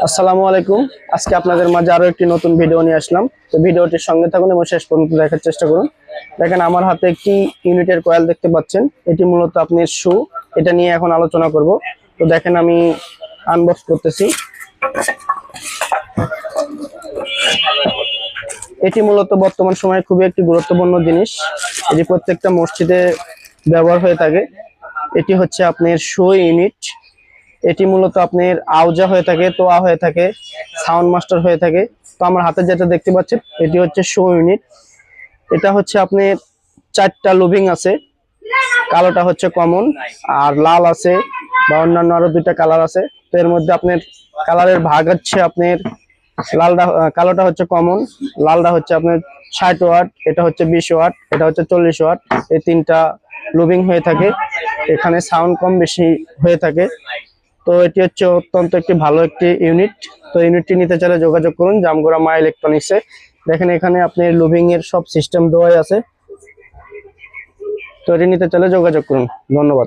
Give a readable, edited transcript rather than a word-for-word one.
আসসালামু আলাইকুম। আজকে আপনাদের মাঝে আরো একটি নতুন ভিডিও নিয়ে আসলাম। তো ভিডিওটির সঙ্গে থাকুন এবং শেষ পর্যন্ত দেখার চেষ্টা করুন। দেখেন আমার হাতে একটি ইউনিটের কয়েল দেখতে পাচ্ছেন। এটি মূলত আপনার শু, এটা নিয়ে এখন আলোচনা করব। তো দেখেন আমি আনবক্স করতেছি। এটি মূলত বর্তমান সময়ে খুবই একটি গুরুত্বপূর্ণ জিনিস। এটি প্রত্যেকটা মসজিদে ব্যবহার হয়ে থাকে। এটি হচ্ছে আপনার শু ইউনিট। এটি মূলত আপনার আউজা হয়ে থাকে, তোয়া হয়ে থাকে, সাউন্ড মাস্টার হয়ে থাকে। তো আমার হাতে যেটা দেখতে পাচ্ছেন এটি হচ্ছে শো ইউনিট। এটা হচ্ছে আপনার 4টা লুবিং আছে, কালোটা হচ্ছে কমন, আর লাল আছে বা অন্যান্য আরো 2টা কালার আছে। তো এর মধ্যে আপনার কালারের ভাগ হচ্ছে আপনার লালটা, কালোটা হচ্ছে কমন, লালটা হচ্ছে আপনার 60 ওয়াট, এটা হচ্ছে 20 ওয়াট, এটা হচ্ছে 40 ওয়াট। এই 3টা লুবিং হয়ে থাকে। এখানে সাউন্ড কম বেশি হয়ে থাকে। তো এটি হচ্ছে অত্যন্ত একটি ভালো একটি ইউনিট। তো ইউনিটটি নিতে চাইলে যোগাযোগ করুন জামগড়া মা ইলেকট্রনিক্সে। দেখেন এখানে আপনি লুভিং এর সব সিস্টেম দেওয়াই আছে। তো এটি নিতে চাইলে যোগাযোগ করুন। ধন্যবাদ।